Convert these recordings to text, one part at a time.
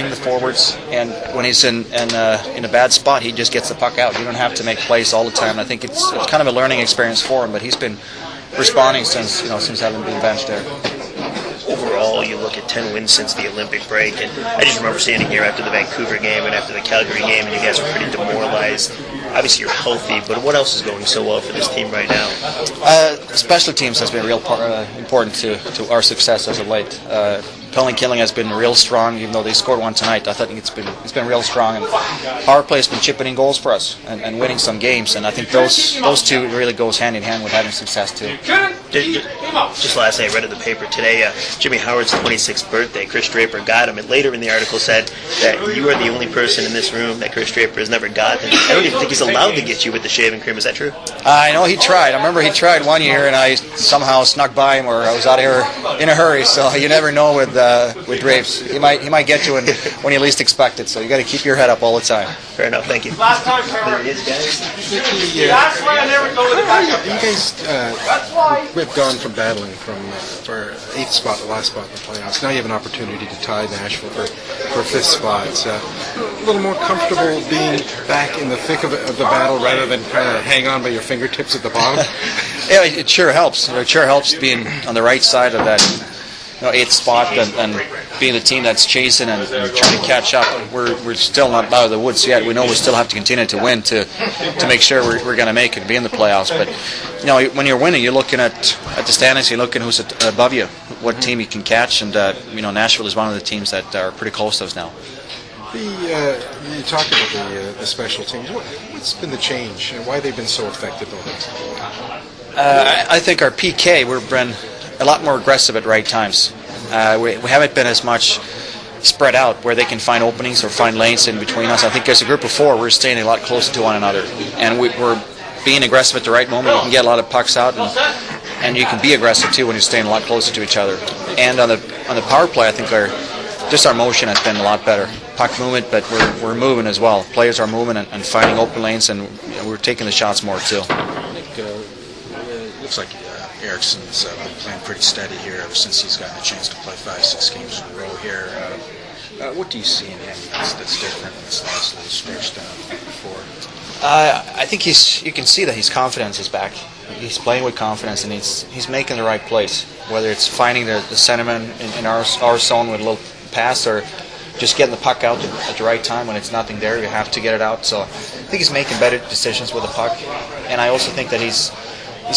blocking the forwards, and when he's in a bad spot, he just gets the puck out. You don't have to make plays all the time. I think it's kind of a learning experience for him, but he's been responding since having been benched there. Overall, you look at 10 wins since the Olympic break, and I just remember standing here after the Vancouver game and after the Calgary game, and you guys were pretty demoralized. Obviously, you're healthy, but what else is going so well for this team right now? Special teams has been real important to our success as of late. Penalty killing has been real strong, even though they scored one tonight. I think it's been real strong, and power play has been chipping in goals for us and winning some games. And I think those two really goes hand in hand with having success too. Just last night, I read in the paper today, Jimmy Howard's 26th birthday. Chris Draper got him, and later in the article said that you are the only person in this room that Chris Draper has never gotten. I don't even think he's allowed to get you with the shaving cream. Is that true? I know he tried. I remember he tried one year, and I somehow snuck by him, or I was out of here in a hurry. So you never know with Drapes. He might get you when you least expect it. So you got to keep your head up all the time. Fair enough. Thank you. Last time, there it is, guys. That's why I never go to the backup. You guys we've gone from battling for 8th spot, the last spot in the playoffs. Now you have an opportunity to tie Nashville for 5th spot. It's a little more comfortable being back in the thick of the battle rather than kind of hang on by your fingertips at the bottom. Yeah, it sure helps. It sure helps being on the right side of that 8th spot and being the team that's chasing and trying to catch up. We're still not out of the woods yet. We know we still have to continue to win to make sure we're going to make it, be in the playoffs. But when you're winning, you're looking at the standings. You're looking who's above you, what team you can catch, and Nashville is one of the teams that are pretty close to us now. You talk about the special teams. What's been the change and why they've been so effective over the I think our PK, we've been a lot more aggressive at right times. We haven't been as much spread out where they can find openings or find lanes in between us. I think as a group of four, we're staying a lot closer to one another, and we're being aggressive at the right moment. You can get a lot of pucks out, and you can be aggressive too when you're staying a lot closer to each other. And on the power play, I think our motion has been a lot better. Puck movement, but we're moving as well. Players are moving and finding open lanes, and we're taking the shots more too. I think it looks like Ericsson's been playing pretty steady here ever since he's gotten a chance to play 5-6 games in a row here. What do you see in him that's different in this last little stretch down before? I think you can see that his confidence is back. He's playing with confidence, and he's making the right plays. Whether it's finding the centerman in our zone with a little pass, or just getting the puck out at the right time when it's nothing there. You have to get it out. So I think he's making better decisions with the puck, and I also think that he's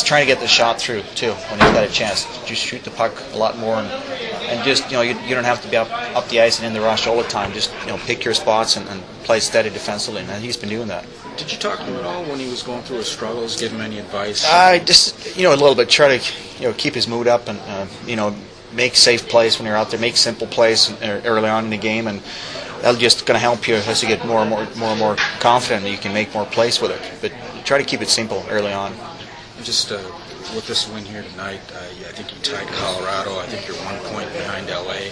trying to get the shot through too when he's got a chance. Just shoot the puck a lot more, and just you don't have to be up the ice and in the rush all the time. Just pick your spots and play steady defensively, and he's been doing that. Did you talk to him at all when he was going through his struggles? Give him any advice? I just a little bit try to keep his mood up and make safe plays when you're out there. Make simple plays early on in the game, and that's just going to help you as you get more and more confident that you can make more plays with it. But try to keep it simple early on. Just with this win here tonight, I think you tied Colorado. I think you're 1 point behind LA.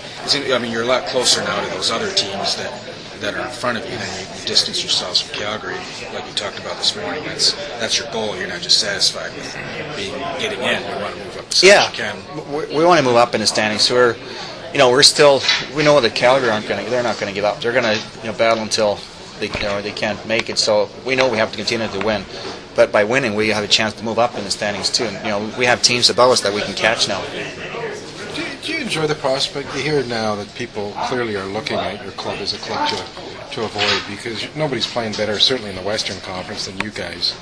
You're a lot closer now to those other teams that are in front of you than you distance yourselves from Calgary. Like you talked about this morning, that's your goal. You're not just satisfied with getting in. You want to move up as much as you can. We want to move up in the standings. So we know that Calgary they're not going to give up. They're going to battle until they can't make it. So we know we have to continue to win. But by winning, we have a chance to move up in the standings too. And we have teams above us that we can catch now. Do you enjoy the prospect? You hear now that people clearly are looking at your club as a club to avoid, because nobody's playing better, certainly in the Western Conference, than you guys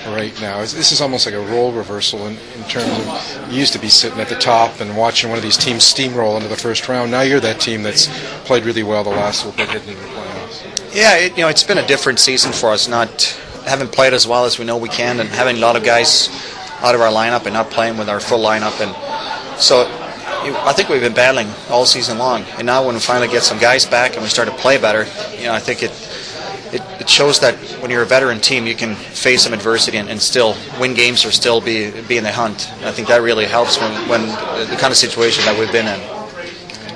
right now. This is almost like a role reversal in terms of you used to be sitting at the top and watching one of these teams steamroll into the first round. Now you're that team that's played really well the last little bit heading into the playoffs. Yeah, it's been a different season for us. Haven't played as well as we know we can, and having a lot of guys out of our lineup and not playing with our full lineup, and so I think we've been battling all season long. And now when we finally get some guys back and we start to play better, I think it shows that when you're a veteran team, you can face some adversity and still win games or still be in the hunt. And I think that really helps when the kind of situation that we've been in.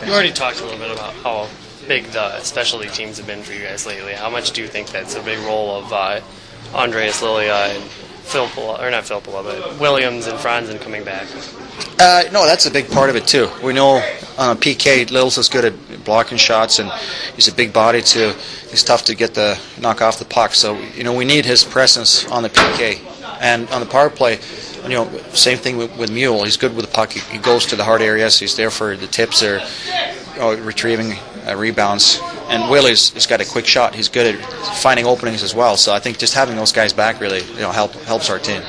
You already talked a little bit about how big the specialty teams have been for you guys lately. How much do you think that's a big role of Andreas Lilia Philpola, or not Philpola, but Williams and Franzen coming back? No, that's a big part of it too. We know on a PK, Little's is good at blocking shots, and he's a big body too. He's tough to get the knock off the puck. So we need his presence on the PK and on the power play. Same thing with Mule. He's good with the puck. He goes to the hard areas. He's there for the tips or retrieving rebounds. And Willie's got a quick shot. He's good at finding openings as well. So I think just having those guys back really helps our team.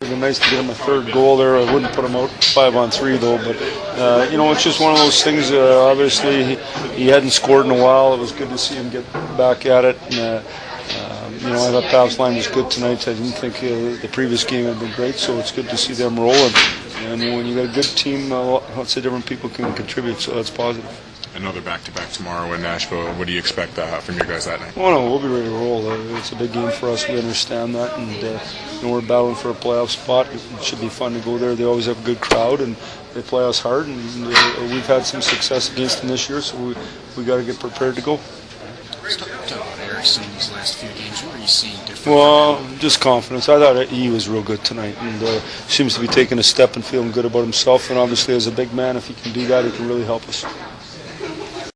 It'd be nice to get him a third goal there. I wouldn't put him out 5-on-3 though, but it's just one of those things. Obviously, he hadn't scored in a while. It was good to see him get back at it. And, I thought Pav's line was good tonight. I didn't think the previous game had been great, so it's good to see them rolling. And when you got a good team, lots of different people can contribute, so that's positive. Another back-to-back tomorrow in Nashville. What do you expect from your guys that night? Well, no, we'll be ready to roll. It's a big game for us. We understand that, and we're battling for a playoff spot. It should be fun to go there. They always have a good crowd, and they play us hard. And we've had some success against them this year, so we got to get prepared to go. Let's talk about Eriksson these last few games. What are you seeing different? Well, just confidence. I thought he was real good tonight, and seems to be taking a step and feeling good about himself. And obviously, as a big man, if he can do that, he can really help us.